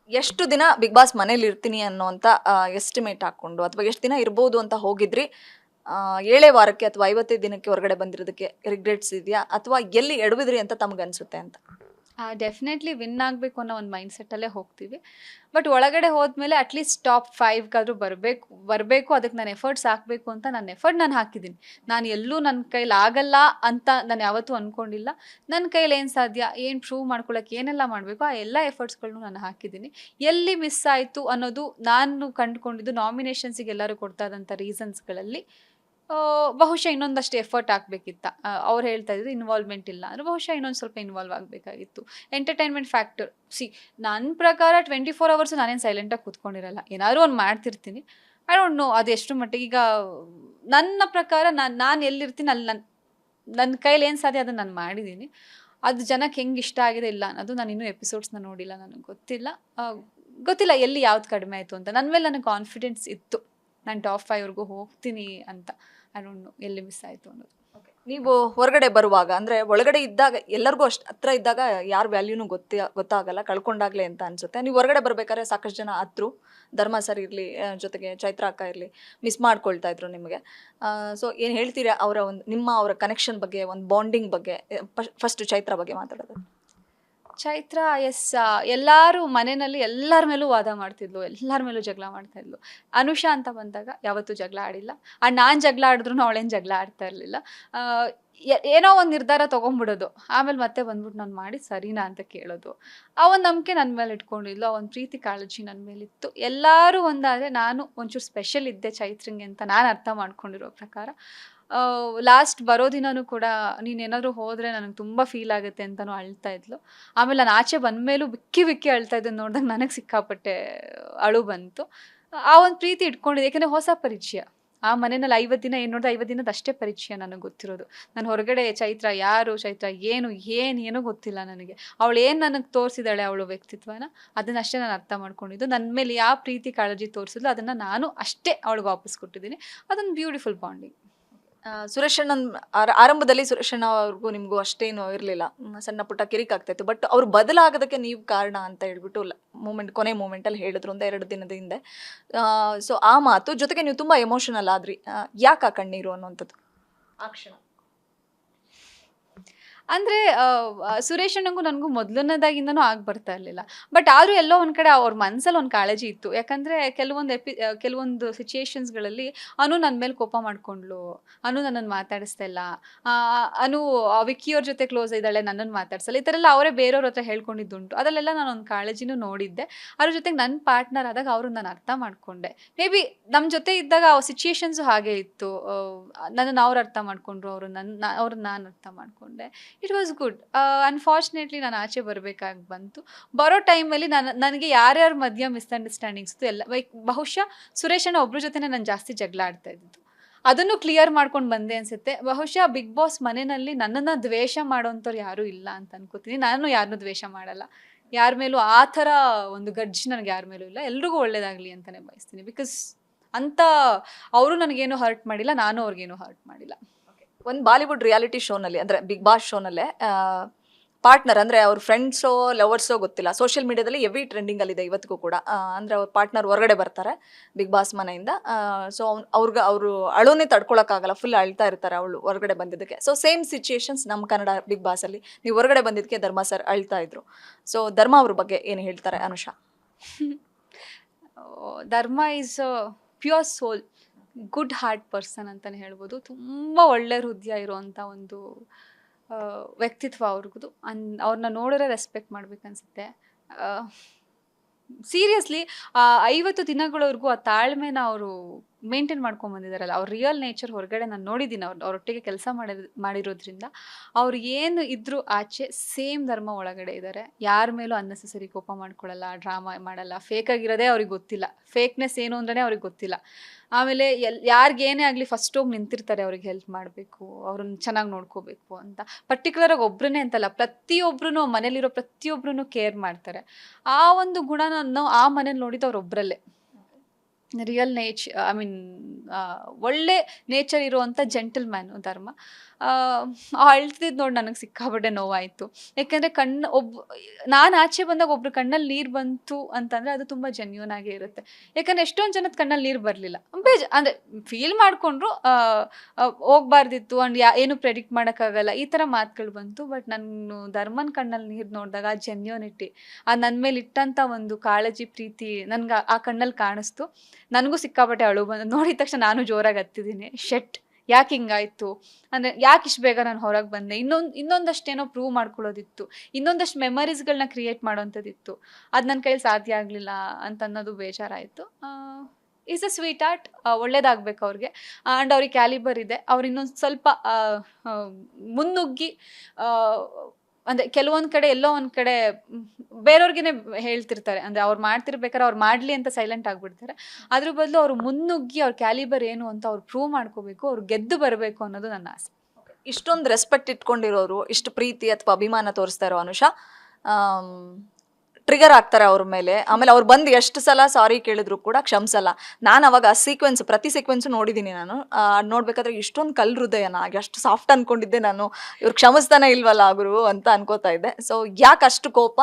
ಎಷ್ಟು ದಿನ big boss ಮನೇಲಿ ಇರ್ತೀನಿ ಅನ್ನೋಂಥ ಎಸ್ಟಿಮೇಟ್ ಹಾಕ್ಕೊಂಡು ಅಥವಾ ಎಷ್ಟು ದಿನ ಇರ್ಬೋದು ಅಂತ ಹೋಗಿದ್ರಿ? 7 ವಾರಕ್ಕೆ ಅಥವಾ 55 ದಿನಕ್ಕೆ ಹೊರಗಡೆ ಬಂದಿರೋದಕ್ಕೆ ರಿಗ್ರೆಟ್ಸ್ ಇದೆಯಾ? ಅಥವಾ ಎಲ್ಲಿ ಎಡವಿದ್ರಿ ಅಂತ ತಮಗನ್ಸುತ್ತೆ ಅಂತ? ಡೆಫಿನೆಟ್ಲಿ ವಿನ್ ಆಗಬೇಕು ಅನ್ನೋ ಒಂದು ಮೈಂಡ್ಸೆಟ್ಟಲ್ಲೇ ಹೋಗ್ತೀವಿ. ಬಟ್ ಒಳಗಡೆ ಹೋದ್ಮೇಲೆ ಅಟ್ಲೀಸ್ಟ್ ಟಾಪ್ 5ಗಾದರೂ ಬರಬೇಕು ಅದಕ್ಕೆ ನಾನು ಎಫರ್ಟ್ಸ್ ಹಾಕಬೇಕು ಅಂತ ನನ್ನ ಎಫರ್ಟ್ ನಾನು ಹಾಕಿದ್ದೀನಿ. ನಾನು ಎಲ್ಲೂ ನನ್ನ ಕೈಲಿ ಆಗಲ್ಲ ಅಂತ ನಾನು ಯಾವತ್ತೂ ಅಂದ್ಕೊಂಡಿಲ್ಲ. ನನ್ನ ಕೈಲಿ ಏನು ಸಾಧ್ಯ, ಏನು ಪ್ರೂವ್ ಮಾಡ್ಕೊಳ್ಳೋಕೆ ಏನೆಲ್ಲ ಮಾಡಬೇಕು ಆ ಎಲ್ಲ ಎಫರ್ಟ್ಸ್ಗಳನ್ನೂ ನಾನು ಹಾಕಿದ್ದೀನಿ. ಎಲ್ಲಿ ಮಿಸ್ ಆಯಿತು ಅನ್ನೋದು ನಾನು ಕಂಡುಕೊಂಡಿದ್ದು ನಾಮಿನೇಷನ್ಸಿಗೆ ಎಲ್ಲರೂ ಕೊಡ್ತಾ ಇದ್ದಂಥ ರೀಸನ್ಸ್ಗಳಲ್ಲಿ ಬಹುಶಃ ಇನ್ನೊಂದಷ್ಟು ಎಫರ್ಟ್ ಹಾಕಬೇಕಿತ್ತ. ಅವ್ರು ಹೇಳ್ತಾ ಇದ್ರು ಇನ್ವಾಲ್ವ್ಮೆಂಟ್ ಇಲ್ಲ ಅಂದರೆ ಬಹುಶಃ ಇನ್ನೊಂದು ಸ್ವಲ್ಪ ಇನ್ವಾಲ್ವ್ ಆಗಬೇಕಾಗಿತ್ತು. ಎಂಟರ್ಟೈನ್ಮೆಂಟ್ ಫ್ಯಾಕ್ಟರ್ ನನ್ನ ಪ್ರಕಾರ 24 ಅವರ್ಸು ನಾನೇನು ಸೈಲೆಂಟಾಗಿ ಕೂತ್ಕೊಂಡಿರಲ್ಲ, ಏನಾದರೂ ಒಂದು ಮಾಡ್ತಿರ್ತೀನಿ. ಐ ಡೋಂಟ್ ನೋ ಅದು ಎಷ್ಟು ಮಟ್ಟಿಗೆ. ಈಗ ನನ್ನ ಪ್ರಕಾರ ನಾನು ಎಲ್ಲಿರ್ತೀನಿ ಅಲ್ಲಿ ನನ್ನ ಕೈಲಿ ಏನು ಸಾಧ್ಯ ಅದನ್ನು ನಾನು ಮಾಡಿದ್ದೀನಿ. ಅದು ಜನಕ್ಕೆ ಹೆಂಗೆ ಇಷ್ಟ ಆಗಿದೆ ಇಲ್ಲ ಅನ್ನೋದು ನಾನು ಇನ್ನೂ ಎಪಿಸೋಡ್ಸ್ನ ನೋಡಿಲ್ಲ, ನನಗೆ ಗೊತ್ತಿಲ್ಲ ಎಲ್ಲಿ ಯಾವ್ದು ಕಡಿಮೆ ಆಯಿತು ಅಂತ. ನನ್ನ ಮೇಲೆ ನನಗೆ ಕಾನ್ಫಿಡೆನ್ಸ್ ಇತ್ತು ನಾನು ಟಾಪ್ 5ವರೆಗೂ ಹೋಗ್ತೀನಿ ಅಂತ. ಐ ಡೋಂಟ್ ನೋ ಎಲ್ಲಿ ಮಿಸ್ ಆಯಿತು ಅನ್ನೋದು. ನೀವು ಹೊರಗಡೆ ಬರುವಾಗ ಅಂದರೆ ಒಳಗಡೆ ಇದ್ದಾಗ ಎಲ್ಲರಿಗೂ ಅಷ್ಟು ಹತ್ರ ಇದ್ದಾಗ ಯಾರ ವ್ಯಾಲ್ಯೂನು ಗೊತ್ತಾಗಲ್ಲ, ಕಳ್ಕೊಂಡಾಗಲೇ ಅಂತ ಅನಿಸುತ್ತೆ. ನೀವು ಹೊರಗಡೆ ಬರಬೇಕಾದ್ರೆ ಸಾಕಷ್ಟು ಜನ ಹತ್ರು, ಧರ್ಮ ಸರ್ ಇರಲಿ, ಜೊತೆಗೆ ಚೈತ್ರ ಅಕ್ಕ ಇರಲಿ, ಮಿಸ್ ಮಾಡ್ಕೊಳ್ತಾ ಇದ್ರು ನಿಮಗೆ. ಸೊ ಏನು ಹೇಳ್ತೀರಾ ಅವರ ಕನೆಕ್ಷನ್ ಬಗ್ಗೆ, ಒಂದು ಬಾಂಡಿಂಗ್ ಬಗ್ಗೆ? ಫಸ್ಟ್ ಚೈತ್ರ ಬಗ್ಗೆ ಮಾತಾಡೋದು. ಚೈತ್ರ ಎಲ್ಲರೂ ಮನೆಯಲ್ಲಿ ಎಲ್ಲರ ಮೇಲೂ ವಾದ ಮಾಡ್ತಿದ್ಲು, ಎಲ್ಲರ ಮೇಲೂ ಜಗಳ ಮಾಡ್ತಾಯಿದ್ಲು. ಅನುಷಾ ಅಂತ ಬಂದಾಗ ಯಾವತ್ತೂ ಜಗಳ ಆಡಿಲ್ಲ. ನಾನು ಜಗಳ ಆಡಿದ್ರು ಅವಳೇನು ಜಗಳ ಆಡ್ತಾ ಇರಲಿಲ್ಲ. ಏನೋ ಒಂದು ನಿರ್ಧಾರ ತೊಗೊಂಡ್ಬಿಡೋದು, ಆಮೇಲೆ ಮತ್ತೆ ಬಂದ್ಬಿಟ್ಟು ನಾನು ಮಾಡಿ ಸರಿನಾ ಅಂತ ಕೇಳೋದು. ಆ ಒಂದು ನಂಬಿಕೆ ನನ್ನ ಮೇಲೆ ಇಟ್ಕೊಂಡಿದ್ಲು, ಆ ಒಂದು ಪ್ರೀತಿ ಕಾಳಜಿ ನನ್ನ ಮೇಲಿತ್ತು. ಎಲ್ಲರೂ ಒಂದಾದರೆ ನಾನು ಒಂಚೂರು ಸ್ಪೆಷಲ್ ಇದ್ದೆ ಚೈತ್ರಂಗೆ ಅಂತ ನಾನು ಅರ್ಥ ಮಾಡ್ಕೊಂಡಿರೋ ಪ್ರಕಾರ. ಲಾಸ್ಟ್ ಬರೋ ದಿನವೂ ಕೂಡ ನೀನೇನಾದರೂ ಹೋದರೆ ನನಗೆ ತುಂಬ ಫೀಲ್ ಆಗುತ್ತೆ ಅಂತಲೂ ಅಳ್ತಾ ಇದ್ಲು. ಆಮೇಲೆ ನಾನು ಆಚೆ ಬಂದಮೇಲೂ ಬಿಕ್ಕಿ ಅಳ್ತಾ ಇದ್ದನ್ನು ನೋಡಿದಾಗ ನನಗೆ ಸಿಕ್ಕಾಪಟ್ಟೆ ಅಳು ಬಂತು. ಆ ಒಂದು ಪ್ರೀತಿ ಇಟ್ಕೊಂಡಿದ್ದೆ, ಯಾಕೆಂದರೆ ಹೊಸ ಪರಿಚಯ. ಆ ಮನೆಯಲ್ಲಿ 50 ದಿನ ಏನು ನೋಡಿದೆ, 50 ದಿನದ ಅಷ್ಟೇ ಪರಿಚಯ ನನಗೆ ಗೊತ್ತಿರೋದು. ನಾನು ಹೊರಗಡೆ ಚೈತ್ರ ಯಾರು, ಚೈತ್ರ ಏನೂ ಗೊತ್ತಿಲ್ಲ ನನಗೆ. ಅವಳು ಏನು ನನಗೆ ತೋರಿಸಿದಾಳೆ ಅವಳು ವ್ಯಕ್ತಿತ್ವನ, ಅದನ್ನಷ್ಟೇ ನಾನು ಅರ್ಥ ಮಾಡ್ಕೊಂಡಿದ್ದು. ನನ್ನ ಮೇಲೆ ಯಾವ ಪ್ರೀತಿ ಕಾಳಜಿ ತೋರಿಸಿದ್ಲು ಅದನ್ನು ನಾನು ಅಷ್ಟೇ ಅವಳಿಗೆ ವಾಪಸ್ ಕೊಟ್ಟಿದ್ದೀನಿ. ಅದೊಂದು ಬ್ಯೂಟಿಫುಲ್ ಬಾಂಡಿಂಗ್. ಸುರೇಶ್ ಅಣ್ಣನ್ ಆರಂಭದಲ್ಲಿ ಸುರೇಶ್ ಅಣ್ಣ ಅವ್ರಿಗೂ ನಿಮಗೂ ಅಷ್ಟೇನು ಇರಲಿಲ್ಲ, ಸಣ್ಣ ಪುಟ್ಟ ಕಿರಿಕ್ ಆಗ್ತಾಯಿತ್ತು. ಬಟ್ ಅವ್ರು ಬದಲಾಗೋದಕ್ಕೆ ನೀವು ಕಾರಣ ಅಂತ ಹೇಳ್ಬಿಟ್ಟು ಕೊನೆ ಮೂಮೆಂಟಲ್ಲಿ ಹೇಳಿದ್ರು ಒಂದು 2 ದಿನದ ಹಿಂದೆ. ಸೊ ಆ ಮಾತು ಜೊತೆಗೆ ನೀವು ತುಂಬ ಎಮೋಷನಲ್ ಆದ್ರಿ. ಯಾಕೆ ಆ ಕಣ್ಣೀರು ಅನ್ನುವಂಥದ್ದು ಆ ಕ್ಷಣ? ಅಂದರೆ ಸುರೇಶ್ ಅಣ್ಣಂಗೂ ನನಗೂ ಮೊದಲನೇದಾಗಿಂದನೂ ಆಗಿ ಬರ್ತಾ ಇರಲಿಲ್ಲ. ಬಟ್ ಆದರೂ ಎಲ್ಲೋ ಒಂದು ಕಡೆ ಅವ್ರ ಮನಸ್ಸಲ್ಲಿ ಒಂದು ಕಾಳಜಿ ಇತ್ತು. ಯಾಕಂದರೆ ಕೆಲವೊಂದು ಸಿಚುಯೇಷನ್ಸ್ಗಳಲ್ಲಿ ಅನು ನನ್ನ ಮೇಲೆ ಕೋಪ ಮಾಡ್ಕೊಂಡ್ಳು, ಅನು ನನ್ನನ್ನು ಮಾತಾಡಿಸ್ತಾ ಇಲ್ಲ, ಅನು ವಿಕ್ಕಿಯವ್ರ ಜೊತೆ ಕ್ಲೋಸ್ ಇದ್ದಾಳೆ, ನನ್ನನ್ನು ಮಾತಾಡ್ಸಲ್ಲ, ಈ ಥರ ಎಲ್ಲ ಅವರೇ ಬೇರೆಯವ್ರ ಹತ್ರ ಹೇಳ್ಕೊಂಡಿದ್ದುಂಟು. ಅದರಲ್ಲೆಲ್ಲ ನಾನು ಒಂದು ಕಾಳಜಿನೂ ನೋಡಿದ್ದೆ. ಅದ್ರ ಜೊತೆಗೆ ನನ್ನ ಪಾರ್ಟ್ನರ್ ಆದಾಗ ಅವರು ನಾನು ಅರ್ಥ ಮಾಡ್ಕೊಂಡೆ. ಮೇ ಬಿ ನಮ್ಮ ಜೊತೆ ಇದ್ದಾಗ ಆ ಸಿಚುಯೇಷನ್ಸು ಹಾಗೆ ಇತ್ತು. ನನ್ನನ್ನು ಅವ್ರು ಅರ್ಥ ಮಾಡ್ಕೊಂಡ್ರು, ಅವ್ರನ್ನ ನಾನು ಅರ್ಥ ಮಾಡ್ಕೊಂಡೆ. It was good. ಅನ್ಫಾರ್ಚುನೇಟ್ಲಿ ನಾನು ಆಚೆ ಬರಬೇಕಾಗಿ ಬಂತು. ಬರೋ ಟೈಮಲ್ಲಿ ನನಗೆ ಯಾರ್ಯಾರ ಮಧ್ಯ ಮಿಸ್ಅಂಡರ್ಸ್ಟ್ಯಾಂಡಿಂಗ್ಸ್ ಇತ್ತು ಎಲ್ಲ. ಬಹುಶಃ ಸುರೇಶ್ ಅಣ್ಣ ಒಬ್ರ ಜೊತೆ ನಾನು ಜಾಸ್ತಿ ಜಗಳ ಆಡ್ತಾ ಇದ್ದಿದ್ದು, ಅದನ್ನು ಕ್ಲಿಯರ್ ಮಾಡ್ಕೊಂಡು ಬಂದೆ ಅನ್ಸುತ್ತೆ. ಬಹುಶಃ ಬಿಗ್ ಬಾಸ್ ಮನೆಯಲ್ಲಿ ನನ್ನನ್ನು ದ್ವೇಷ ಮಾಡೋಂಥವ್ರು ಯಾರೂ ಇಲ್ಲ ಅಂತ ಅನ್ಕೋತೀನಿ. ನಾನು ಯಾರನ್ನೂ ದ್ವೇಷ ಮಾಡಲ್ಲ, ಯಾರ ಮೇಲೂ ಆ ಥರ ಒಂದು ಗಡ್ಜ್ ನನಗೆ ಯಾರ ಮೇಲೂ ಇಲ್ಲ. ಎಲ್ರಿಗೂ ಒಳ್ಳೇದಾಗಲಿ ಅಂತಲೇ ಬಯಸ್ತೀನಿ. ಬಿಕಾಸ್ ಅಂತ ಅವರು ನನಗೇನು ಹರ್ಟ್ ಮಾಡಿಲ್ಲ, ನಾನು ಅವ್ರಿಗೇನು ಹರ್ಟ್ ಮಾಡಿಲ್ಲ. ಒಂದು ಬಾಲಿವುಡ್ ರಿಯಾಲಿಟಿ ಶೋನಲ್ಲಿ ಅಂದರೆ ಬಿಗ್ ಬಾಸ್ ಶೋನಲ್ಲೇ ಪಾರ್ಟ್ನರ್ ಅಂದರೆ ಅವ್ರ ಫ್ರೆಂಡ್ಸೋ ಲವರ್ಸೋ ಗೊತ್ತಿಲ್ಲ, ಸೋಷಿಯಲ್ ಮೀಡಿಯಾದಲ್ಲಿ ಎವಿ ಟ್ರೆಂಡಿಂಗಲ್ಲಿದೆ ಇವತ್ತಿಗೂ ಕೂಡ. ಅಂದರೆ ಅವ್ರ ಪಾರ್ಟ್ನರ್ ಹೊರಗಡೆ ಬರ್ತಾರೆ ಬಿಗ್ ಬಾಸ್ ಮನೆಯಿಂದ. ಸೊ ಅವರು ಅಳುನೇ ತಡ್ಕೊಳಕ್ಕಾಗಲ್ಲ, ಫುಲ್ ಅಳ್ತಾ ಇರ್ತಾರೆ ಅವಳು ಹೊರಗಡೆ ಬಂದಿದ್ದಕ್ಕೆ. ಸೊ ಸೇಮ್ ಸಿಚುಯೇಷನ್ಸ್ ನಮ್ಮ ಕನ್ನಡ ಬಿಗ್ ಬಾಸಲ್ಲಿ ನೀವು ಹೊರಗಡೆ ಬಂದಿದ್ದಕ್ಕೆ ಧರ್ಮ ಸರ್ ಅಳ್ತಾ ಇದ್ರು. ಸೊ ಧರ್ಮ ಅವ್ರ ಬಗ್ಗೆ ಏನು ಹೇಳ್ತಾರೆ Anusha? Dharma is pure soul, good heart person ಅಂತಲೇ ಹೇಳ್ಬೋದು. ತುಂಬ ಒಳ್ಳೆ ಹೃದಯ ಇರುವಂಥ ಒಂದು ವ್ಯಕ್ತಿತ್ವ ಅವ್ರಿಗೂ. ಅವ್ರನ್ನ ನೋಡಿದ್ರೆ ರೆಸ್ಪೆಕ್ಟ್ ಮಾಡ್ಬೇಕನ್ಸುತ್ತೆ. ಸೀರಿಯಸ್ಲಿ 50 ದಿನಗಳವರೆಗೂ ಆ ತಾಳ್ಮೆನ ಅವರು ಮೇಂಟೈನ್ ಮಾಡ್ಕೊಂಬಂದಿದ್ದಾರಲ್ಲ, ಅವ್ರ ರಿಯಲ್ ನೇಚರ್ ಹೊರಗಡೆ ನಾನು ನೋಡಿದ್ದೀನಿ. ಅವರೊಟ್ಟಿಗೆ ಕೆಲಸ ಮಾಡಿರೋದ್ರಿಂದ ಅವ್ರು ಏನು ಇದ್ದರೂ ಆಚೆ ಸೇಮ್ ಧರ್ಮ ಒಳಗಡೆ ಇದ್ದಾರೆ. ಯಾರ ಮೇಲೂ ಅನ್ನೆಸೆಸರಿ ಕೋಪ ಮಾಡ್ಕೊಳ್ಳಲ್ಲ, ಡ್ರಾಮಾ ಮಾಡಲ್ಲ, ಫೇಕ್ ಆಗಿರೋದೇ ಅವ್ರಿಗೆ ಗೊತ್ತಿಲ್ಲ, ಫೇಕ್ನೆಸ್ ಏನು ಅಂದ್ರೆ ಅವ್ರಿಗೆ ಗೊತ್ತಿಲ್ಲ. ಆಮೇಲೆ ಯಾರಿಗೇನೇ ಆಗಲಿ ಫಸ್ಟ್ ಹೋಗಿ ನಿಂತಿರ್ತಾರೆ ಅವ್ರಿಗೆ ಹೆಲ್ಪ್ ಮಾಡಬೇಕು, ಅವ್ರನ್ನ ಚೆನ್ನಾಗಿ ನೋಡ್ಕೋಬೇಕು ಅಂತ. ಪರ್ಟಿಕ್ಯುಲರಾಗಿ ಒಬ್ಬರನ್ನೇ ಅಂತಲ್ಲ, ಪ್ರತಿಯೊಬ್ಬರೂ ಮನೇಲಿರೋ ಪ್ರತಿಯೊಬ್ಬರೂ ಕೇರ್ ಮಾಡ್ತಾರೆ. ಆ ಒಂದು ಗುಣನ ಆ ಮನೇಲಿ ನೋಡಿದ್ದು ಅವರೊಬ್ಬರಲ್ಲೇ. ರಿಯಲ್ ಒಳ್ಳೆ ನೇಚರ್ ಇರುವಂಥ ಜೆಂಟಲ್ ಮ್ಯಾನು ಧರ್ಮ. ಅಳ್ತಿದ್ದು ನೋಡಿ ನನಗೆ ಸಿಕ್ಕಾಪಟ್ಟೆ ನೋವಾಯಿತು. ಯಾಕೆಂದರೆ ನಾನು ಆಚೆ ಬಂದಾಗ ಒಬ್ರು ಕಣ್ಣಲ್ಲಿ ನೀರು ಬಂತು ಅಂತಂದರೆ ಅದು ತುಂಬ ಜೆನ್ಯೂನ್ ಆಗೇ ಇರುತ್ತೆ. ಯಾಕಂದರೆ ಎಷ್ಟೊಂದು ಜನದ ಕಣ್ಣಲ್ಲಿ ನೀರು ಬರಲಿಲ್ಲ, ಅಂದರೆ ಫೀಲ್ ಮಾಡಿಕೊಂಡ್ರು, ಹೋಗ್ಬಾರ್ದಿತ್ತು ಅಂಡ್ ಏನು ಪ್ರೆಡಿಕ್ಟ್ ಮಾಡೋಕ್ಕಾಗಲ್ಲ, ಈ ಥರ ಮಾತುಗಳು ಬಂತು. ಬಟ್ ನಾನು ಧರ್ಮನ್ ಕಣ್ಣಲ್ಲಿ ನೀರು ನೋಡಿದಾಗ ಆ ಜೆನ್ಯೂನಿಟಿ, ನನ್ನ ಮೇಲೆ ಇಟ್ಟಂಥ ಒಂದು ಕಾಳಜಿ, ಪ್ರೀತಿ ನನಗೆ ಆ ಕಣ್ಣಲ್ಲಿ ಕಾಣಿಸ್ತು. ನನಗೂ ಸಿಕ್ಕಾಪಟ್ಟೆ ಅಳು ಬಂದು ನೋಡಿದ ತಕ್ಷಣ ನಾನು ಜೋರಾಗಿ ಹತ್ತಿದ್ದೀನಿ. ಯಾಕೆ ಹಿಂಗಾಯ್ತು, ಅಂದರೆ ಯಾಕೆ ಇಷ್ಟು ಬೇಗ ನಾನು ಹೊರಗೆ ಬಂದೆ, ಇನ್ನೊಂದಷ್ಟೇನೋ ಪ್ರೂವ್ ಮಾಡ್ಕೊಳ್ಳೋದಿತ್ತು, ಇನ್ನೊಂದಷ್ಟು ಮೆಮರೀಸ್ಗಳನ್ನ ಕ್ರಿಯೇಟ್ ಮಾಡೋವಂಥದ್ದಿತ್ತು, ಅದು ನನ್ನ ಕೈಲಿ ಸಾಧ್ಯ ಆಗಲಿಲ್ಲ ಅಂತ ಅನ್ನೋದು ಬೇಜಾರಾಯಿತು. ಈಸ್ ಅ ಸ್ವೀಟ್ ಆರ್ಟ್, ಒಳ್ಳೇದಾಗಬೇಕು ಅವ್ರಿಗೆ, ಆ್ಯಂಡ್ ಅವ್ರಿಗೆ ಕ್ಯಾಲಿಬರ್ ಇದೆ. ಅವ್ರು ಇನ್ನೊಂದು ಸ್ವಲ್ಪ ಮುನ್ನುಗ್ಗಿ, ಅಂದರೆ ಕೆಲವೊಂದು ಕಡೆ ಎಲ್ಲೋ ಒಂದು ಕಡೆ ಬೇರೆಯವ್ರಿಗೇ ಹೇಳ್ತಿರ್ತಾರೆ, ಅಂದರೆ ಅವ್ರು ಮಾಡ್ತಿರ್ಬೇಕಾದ್ರೆ ಅವ್ರು ಮಾಡಲಿ ಅಂತ ಸೈಲೆಂಟ್ ಆಗಿಬಿಡ್ತಾರೆ. ಅದ್ರ ಬದಲು ಅವರು ಮುನ್ನುಗ್ಗಿ ಅವ್ರ ಕ್ಯಾಲಿಬರ್ ಏನು ಅಂತ ಅವ್ರು ಪ್ರೂವ್ ಮಾಡ್ಕೋಬೇಕು, ಅವ್ರು ಗೆದ್ದು ಬರಬೇಕು ಅನ್ನೋದು ನನ್ನ ಆಸೆ. ಇಷ್ಟೊಂದು ರೆಸ್ಪೆಕ್ಟ್ ಇಟ್ಕೊಂಡಿರೋರು, ಇಷ್ಟು ಪ್ರೀತಿ ಅಥವಾ ಅಭಿಮಾನ ತೋರಿಸ್ತಾ ಇರೋ ಅನುಷಾ ಟ್ರಿಗರ್ ಆಗ್ತಾರೆ ಅವ್ರ ಮೇಲೆ. ಆಮೇಲೆ ಅವ್ರು ಬಂದು ಎಷ್ಟು ಸಲ ಸಾರಿ ಕೇಳಿದ್ರು ಕೂಡ ಕ್ಷಮಿಸಲ್ಲ. ನಾನು ಅವಾಗ ಪ್ರತಿ ಸೀಕ್ವೆನ್ಸು ನೋಡಿದ್ದೀನಿ. ನಾನು ನೋಡ್ಬೇಕಾದ್ರೆ ಇಷ್ಟೊಂದು ಕಲ್ ಹೃದಯನ ಎಷ್ಟು ಸಾಫ್ಟ್ ಅನ್ಕೊಂಡಿದ್ದೆ ನಾನು, ಇವ್ರು ಕ್ಷಮಿಸ್ತಾನೆ ಇಲ್ವಲ್ಲ ಗುರು ಅಂತ ಅನ್ಕೋತಾ ಇದ್ದೆ. ಸೊ ಯಾಕೆ ಅಷ್ಟು ಕೋಪ?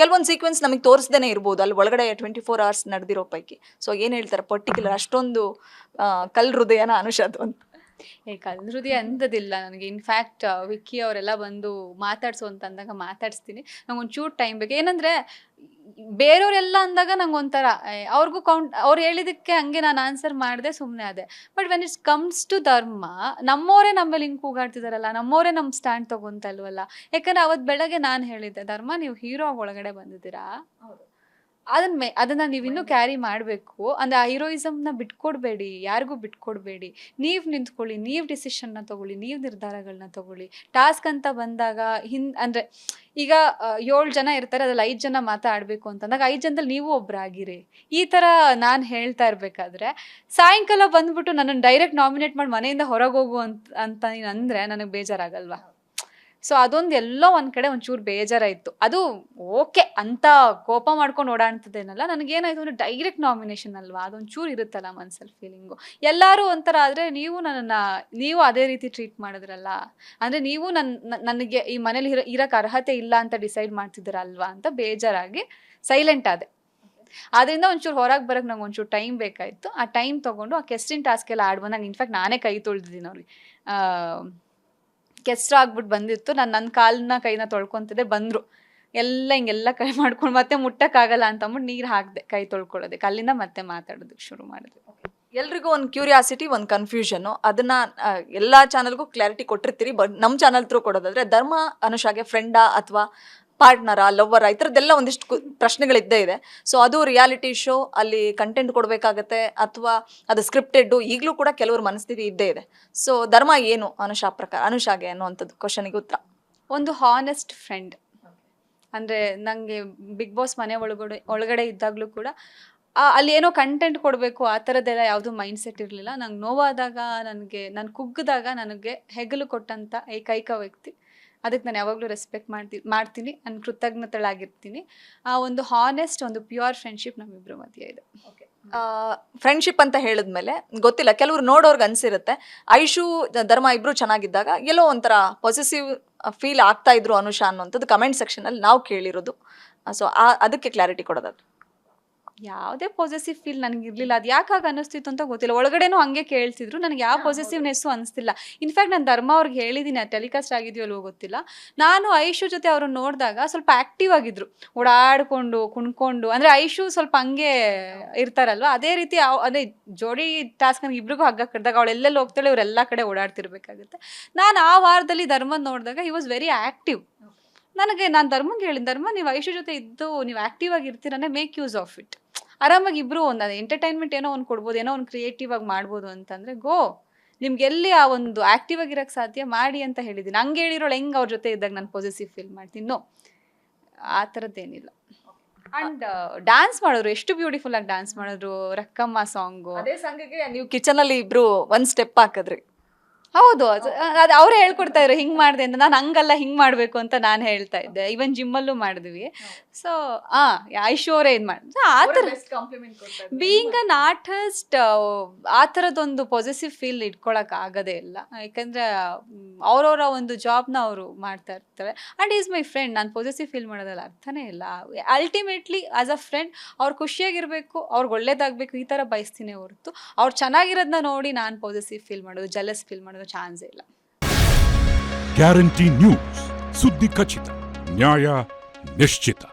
ಕೆಲವೊಂದು ಸೀಕ್ವೆನ್ಸ್ ನಮಗೆ ತೋರಿಸ್ದೇನೆ ಇರ್ಬೋದು, ಅಲ್ಲಿ ಒಳಗಡೆ 24 hours ನಡೆದಿರೋ ಪೈಕಿ. ಸೊ ಏನು ಹೇಳ್ತಾರೆ ಪರ್ಟಿಕ್ಯುಲರ್ ಅಷ್ಟೊಂದು ಕಲ್ ಹೃದಯನ ಅನುಷಾದು ಅಂತ? ಕಲ್ಹೃದಯ ಅಂಥದ್ದಿಲ್ಲ ನನಗೆ. ಇನ್ಫ್ಯಾಕ್ಟ್ ವಿಕ್ಕಿ ಅವರೆಲ್ಲ ಬಂದು ಮಾತಾಡ್ಸು ಅಂತ ಅಂದಾಗ ಮಾತಾಡಿಸ್ತೀನಿ. ನಂಗೆ ಒಂಚೂರು ಟೈಮ್ ಬೇಕು. ಏನಂದರೆ ಬೇರೆಯವರೆಲ್ಲ ಅಂದಾಗ ನಂಗೆ ಒಂಥರ ಅವ್ರಿಗೂ ಅವ್ರು ಹೇಳಿದ್ದಕ್ಕೆ ಹಂಗೆ ನಾನು ಆನ್ಸರ್ ಮಾಡಿದೆ, ಸುಮ್ಮನೆ ಅದೇ. But when it's comes to Dharma, ನಮ್ಮವರೇ ನಮ್ಮಲ್ಲಿ ಹಿಂಗೆ ಕೂಗಾಡ್ತಿದಾರಲ್ಲ, ನಮ್ಮವರೇ ನಮ್ಮ ಸ್ಟ್ಯಾಂಡ್ ತೊಗೊತಲ್ವಲ್ಲ. ಯಾಕಂದರೆ ಅವತ್ತು ಬೆಳಗ್ಗೆ ನಾನು ಹೇಳಿದ್ದೆ, ಧರ್ಮ ನೀವು ಹೀರೋ ಒಳಗಡೆ ಬಂದಿದ್ದೀರಾ, ಅದನ್ನ ನೀವು ಇನ್ನೂ ಕ್ಯಾರಿ ಮಾಡಬೇಕು. ಅಂದರೆ ಆ ಹೀರೋಯಿಸಮ್ನ ಬಿಟ್ಕೊಡ್ಬೇಡಿ, ಯಾರಿಗೂ ಬಿಟ್ಕೊಡ್ಬೇಡಿ. ನೀವು ನಿಂತ್ಕೊಳ್ಳಿ, ನೀವು ಡಿಸಿಷನ್ನ ತೊಗೊಳ್ಳಿ, ನೀವು ನಿರ್ಧಾರಗಳನ್ನ ತೊಗೊಳ್ಳಿ. ಟಾಸ್ಕ್ ಅಂತ ಬಂದಾಗ ಅಂದರೆ ಈಗ 7 ಜನ ಇರ್ತಾರೆ, ಅದ್ರಲ್ಲಿ 5 ಜನ ಮಾತಾಡಬೇಕು ಅಂತಂದಾಗ 5 ಜನದಲ್ಲಿ ನೀವು ಒಬ್ಬರಾಗಿರಿ. ಈ ಥರ ನಾನು ಹೇಳ್ತಾ ಇರಬೇಕಾದ್ರೆ ಸಾಯಂಕಾಲ ಬಂದ್ಬಿಟ್ಟು ನನ್ನನ್ನು ಡೈರೆಕ್ಟ್ ನಾಮಿನೇಟ್ ಮಾಡಿ ಮನೆಯಿಂದ ಹೊರಗೆ ಹೋಗು ಅಂತ ನೀನು ಅಂದರೆ ನನಗೆ ಬೇಜಾರಾಗಲ್ವಾ? ಸೊ ಅದೊಂದು ಎಲ್ಲೋ ಒಂದು ಕಡೆ ಒಂಚೂರು ಬೇಜಾರಾಯಿತು. ಅದು ಓಕೆ ಅಂತ ಕೋಪ ಮಾಡ್ಕೊಂಡು ಓಡಾಡ್ತದೇನಲ್ಲ, ನನಗೇನಾಯಿತು ಅಂದರೆ ಡೈರೆಕ್ಟ್ ನಾಮಿನೇಷನ್ ಅಲ್ವಾ, ಅದೊಂಚೂರು ಇರುತ್ತಲ್ಲ ಮನ್ಸಲ್ಲಿ ಫೀಲಿಂಗು. ಎಲ್ಲರೂ ಒಂಥರ ಆದರೆ ನೀವು ಅದೇ ರೀತಿ ಟ್ರೀಟ್ ಮಾಡಿದ್ರಲ್ಲ, ಅಂದರೆ ನೀವು ನನಗೆ ಈ ಮನೇಲಿ ಇರೋಕ್ಕೆ ಅರ್ಹತೆ ಇಲ್ಲ ಅಂತ ಡಿಸೈಡ್ ಮಾಡ್ತಿದ್ದೀರಲ್ವಾ ಅಂತ ಬೇಜಾರಾಗಿ ಸೈಲೆಂಟ್ ಆದೆ. ಅದರಿಂದ ಒಂಚೂರು ಹೊರಗೆ ಬರೋಕ್ಕೆ ನಂಗೆ ಒಂಚೂರು ಟೈಮ್ ಬೇಕಾಯಿತು. ಆ ಟೈಮ್ ತೊಗೊಂಡು ಆ ಕೆಸ್ಟಿನ್ ಟಾಸ್ಕ್ ಎಲ್ಲ ಆಡ್ಬಂದಾಗ ಇನ್ಫ್ಯಾಕ್ಟ್ ನಾನೇ ಕೈ ತೊಳೆದಿದ್ದೀನಿ ಅವ್ರಿಗೆ. ಕೆಸ್ರು ಆಗ್ಬಿಟ್ಟು ಬಂದಿತ್ತು, ನಾನು ನನ್ನ ಕಾಲನ್ನ ಕೈನ ತೊಳ್ಕೊತಿದ್ದೆ, ಬಂದರು ಎಲ್ಲ ಹಿಂಗೆಲ್ಲ ಕೈ ಮಾಡ್ಕೊಂಡು ಮತ್ತೆ ಮುಟ್ಟಕ್ಕಾಗಲ್ಲ ಅಂತ ಅಂದ್ಬಿಟ್ಟು ನೀರು ಹಾಕಿದೆ ಕೈ ತೊಳ್ಕೊಳ್ಳೋದಕ್ಕೆ. ಅಲ್ಲಿಂದ ಮತ್ತೆ ಮಾತಾಡೋದಕ್ಕೆ ಶುರು ಮಾಡಿದೆ. ಎಲ್ರಿಗೂ ಒಂದು ಕ್ಯೂರಿಯಾಸಿಟಿ, ಒಂದು ಕನ್ಫ್ಯೂಷನ್ನು, ಅದನ್ನ ಎಲ್ಲ ಚಾನಲ್ಗೂ ಕ್ಲಾರಿಟಿ ಕೊಟ್ಟಿರ್ತೀರಿ. ಬಟ್ ನಮ್ಮ ಚಾನಲ್ ಥ್ರೂ ಕೊಡೋದಾದ್ರೆ ಧರ್ಮ ಅನುಷಾಗೆ ಫ್ರೆಂಡಾ ಅಥವಾ ಪಾರ್ಟ್ನರಾ, ಲವ್ವರಾ, ಈ ಥರದ್ದೆಲ್ಲ ಒಂದಿಷ್ಟು ಪ್ರಶ್ನೆಗಳಿದ್ದೇ ಇದೆ. ಸೊ ಅದು ರಿಯಾಲಿಟಿ ಶೋ, ಅಲ್ಲಿ ಕಂಟೆಂಟ್ ಕೊಡಬೇಕಾಗತ್ತೆ ಅಥವಾ ಅದು ಸ್ಕ್ರಿಪ್ಟೆಡ್ಡು, ಈಗಲೂ ಕೂಡ ಕೆಲವ್ರ ಮನಸ್ಥಿತಿ ಇದ್ದೇ ಇದೆ. ಸೊ ಧರ್ಮ ಏನು ಅನುಷಾಗೆ ಅನ್ನುವಂಥದ್ದು ಕ್ವಶನಿಗೆ ಉತ್ತರ ಒಂದು ಹಾನೆಸ್ಟ್ ಫ್ರೆಂಡ್. ಅಂದರೆ ನನಗೆ ಬಿಗ್ ಬಾಸ್ ಮನೆ ಒಳಗಡೆ ಇದ್ದಾಗಲೂ ಕೂಡ ಅಲ್ಲಿ ಏನೋ ಕಂಟೆಂಟ್ ಕೊಡಬೇಕು ಆ ಥರದ್ದೆಲ್ಲ ಯಾವುದೂ ಮೈಂಡ್ ಸೆಟ್ ಇರಲಿಲ್ಲ. ನಂಗೆ ನೋವಾದಾಗ, ನಾನು ಕುಗ್ಗಿದಾಗ ನನಗೆ ಹೆಗಲು ಕೊಟ್ಟಂಥ ಏಕೈಕ ವ್ಯಕ್ತಿ. ಅದಕ್ಕೆ ನಾನು ಯಾವಾಗಲೂ ರೆಸ್ಪೆಕ್ಟ್ ಮಾಡ್ತೀನಿ, ನಾನು ಕೃತಜ್ಞತೆಳಾಗಿರ್ತೀನಿ. ಆ ಒಂದು ಹಾನೆಸ್ಟ್, ಒಂದು ಪ್ಯೂರ್ ಫ್ರೆಂಡ್ಶಿಪ್ ನಮ್ಮಿಬ್ಬರ ಮಧ್ಯೆ ಇದೆ. ಫ್ರೆಂಡ್ಶಿಪ್ ಅಂತ ಹೇಳಿದ್ಮೇಲೆ ಗೊತ್ತಿಲ್ಲ, ಕೆಲವ್ರು ನೋಡೋರ್ಗೆ ಅನ್ಸಿರುತ್ತೆ ಐಶು ಧರ್ಮ ಇಬ್ರು ಚೆನ್ನಾಗಿದ್ದಾಗ ಎಲ್ಲೋ ಒಂಥರ ಪಾಸಿಟಿವ್ ಫೀಲ್ ಆಗ್ತಾ ಇದ್ರು ಅನುಷಾ ಅನ್ನೋಂಥದ್ದು ಕಮೆಂಟ್ ಸೆಕ್ಷನಲ್ಲಿ ನಾವು ಕೇಳಿರೋದು. ಸೊ ಅದಕ್ಕೆ ಕ್ಲಾರಿಟಿ ಕೊಡೋದಾದ್ರೆ ಯಾವುದೇ ಪಾಸಿಟಿವ್ ಫೀಲ್ ನನಗೆ ಇರಲಿಲ್ಲ. ಅದು ಯಾಕಾಗ ಅನ್ನಿಸ್ತಿತ್ತು ಅಂತ ಗೊತ್ತಿಲ್ಲ. ಒಳಗಡೆನೂ ಹಂಗೆ ಕೇಳ್ತಿದ್ರು, ನನಗೆ ಯಾವ ಪಾಸಿಟಿವ್ನೆಸ್ಸು ಅನಿಸ್ತಿಲ್ಲ. ಇನ್ಫ್ಯಾಕ್ಟ್ ನಾನು ಧರ್ಮ ಅವ್ರಿಗೆ ಹೇಳಿದ್ದೀನಿ, ಅದು ಟೆಲಿಕಾಸ್ಟ್ ಆಗಿದೆಯೋ ಅಲ್ವೋ ಗೊತ್ತಿಲ್ಲ, ನಾನು ಐಶು ಜೊತೆ ಅವ್ರನ್ನ ನೋಡಿದಾಗ ಸ್ವಲ್ಪ ಆ್ಯಕ್ಟಿವ್ ಆಗಿದ್ರು, ಓಡಾಡಿಕೊಂಡು ಕುಣ್ಕೊಂಡು. ಅಂದರೆ ಐಶು ಸ್ವಲ್ಪ ಹಂಗೆ ಇರ್ತಾರಲ್ವ, ಅದೇ ರೀತಿ ಅದೇ ಜೋಡಿ ಟಾಸ್ಕ್ ನನಗೆ ಇಬ್ರಿಗೂ ಹಗ್ಗ ಕಟ್ಟಿದಾಗ ಅವಳೆಲ್ಲೆಲ್ಲಿ ಹೋಗ್ತಾಳೆ, ಇವರೆಲ್ಲ ಕಡೆ ಓಡಾಡ್ತಿರ್ಬೇಕಾಗುತ್ತೆ. ನಾನು ಆ ವಾರದಲ್ಲಿ ಧರ್ಮನ ನೋಡಿದಾಗ ಹಿ ವಾಸ್ ವೆರಿ ಆ್ಯಕ್ಟಿವ್. ನಾನು ಧರ್ಮಂಗೆ ಹೇಳಿದ, ಧರ್ಮ ನೀವು ಐಶು ಜೊತೆ ಇದ್ದು ನೀವು ಆ್ಯಕ್ಟಿವ್ ಆಗಿರ್ತೀರನೇ, ಮೇಕ್ ಯೂಸ್ ಆಫ್ ಇಟ್. ಆರಾಮಾಗಿ ಇಬ್ಬರು ಒಂದು ಎಂಟರ್ಟೈನ್ಮೆಂಟ್ ಏನೋ ಒಂದು ಕೊಡ್ಬೋದು, ಏನೋ ಒಂದು ಕ್ರಿಯೇಟಿವ್ ಆಗಿ ಮಾಡ್ಬೋದು ಅಂತಂದರೆ ನಿಮ್ಗೆ ಎಲ್ಲಿ ಆ ಒಂದು ಆ್ಯಕ್ಟಿವ್ ಆಗಿರೋಕ್ಕೆ ಸಾಧ್ಯ ಮಾಡಿ ಅಂತ ಹೇಳಿದ್ದೀನಿ. ಹಂಗೆ ಹೇಳಿರೋಳು ಹೆಂಗೆ ಅವ್ರ ಜೊತೆ ಇದ್ದಾಗ ನಾನು ಪಾಸಿಟಿವ್ ಫೀಲ್ ಮಾಡ್ತೀನಿ. ಆ ಥರದ್ದೇನಿಲ್ಲ. ಆ್ಯಂಡ್ ಡ್ಯಾನ್ಸ್ ಮಾಡಿದ್ರು, ಎಷ್ಟು ಬ್ಯೂಟಿಫುಲ್ ಆಗಿ ಡ್ಯಾನ್ಸ್ ಮಾಡಿದ್ರು. ರಕ್ಕಮ್ಮ ಸಾಂಗು, ಅದೇ ಸಾಂಗಿಗೆ ನೀವು ಕಿಚನಲ್ಲಿ ಇಬ್ರು ಒಂದು ಸ್ಟೆಪ್ ಹಾಕಿದ್ರಿ. ಹೌದು ಅದು ಅವರೇ ಹೇಳ್ಕೊಡ್ತಾ ಇದ್ರು ಹಿಂಗ್ ಮಾಡಿದೆ ಅಂತ. ನಾನು ಹಂಗಲ್ಲ ಹಿಂಗ್ ಮಾಡ್ಬೇಕು ಅಂತ ನಾನು ಹೇಳ್ತಾ ಇದ್ದೆ. ಈವನ್ ಜಿಮ್ಮಲ್ಲೂ ಮಾಡಿದ್ವಿ. ಸೊ ಐಶ್ವರ್ಯ ಇದು ಮಾಡಿ ಆ ಥರ ಬೀಯಿಂಗ್ ಅನ್ ಆರ್ಟಿಸ್ಟ್ ಆ ಥರದೊಂದು ಪಾಸಿಟಿವ್ ಫೀಲ್ ಇಟ್ಕೊಳಕ್ ಆಗೋದೇ ಇಲ್ಲ. ಯಾಕಂದ್ರೆ ಅವ್ರವರ ಒಂದು ಜಾಬ್ನ ಅವರು ಮಾಡ್ತಾ ಇರ್ತಾರೆ. And is my friend. ನಾನು ಪಾಸಿಟಿವ್ ಫೀಲ್ ಮಾಡೋದ್ರಲ್ಲಿ ಅರ್ಥನೇ ಇಲ್ಲ. ಅಲ್ಟಿಮೇಟ್ಲಿ ಆಸ್ ಅ ಫ್ರೆಂಡ್ ಅವ್ರು ಖುಷಿಯಾಗಿರ್ಬೇಕು, ಅವ್ರಿಗೆ ಒಳ್ಳೇದಾಗಬೇಕು, ಈ ಥರ ಬಯಸ್ತೀನಿ ಹೊರತು ಅವ್ರು ಚೆನ್ನಾಗಿರೋದನ್ನ ನೋಡಿ ನಾನು ಪಾಸಿಟಿವ್ ಫೀಲ್ ಮಾಡೋದು, ಜಲಸ್ ಫೀಲ್ ಮಾಡೋದು ಚಾನ್ಸೇ ಇಲ್ಲ. ಗ್ಯಾರಂಟಿ ನ್ಯೂಸ್, ಸುದ್ದಿ ಖಚಿತ, ನ್ಯಾಯ ನಿಶ್ಚಿತ.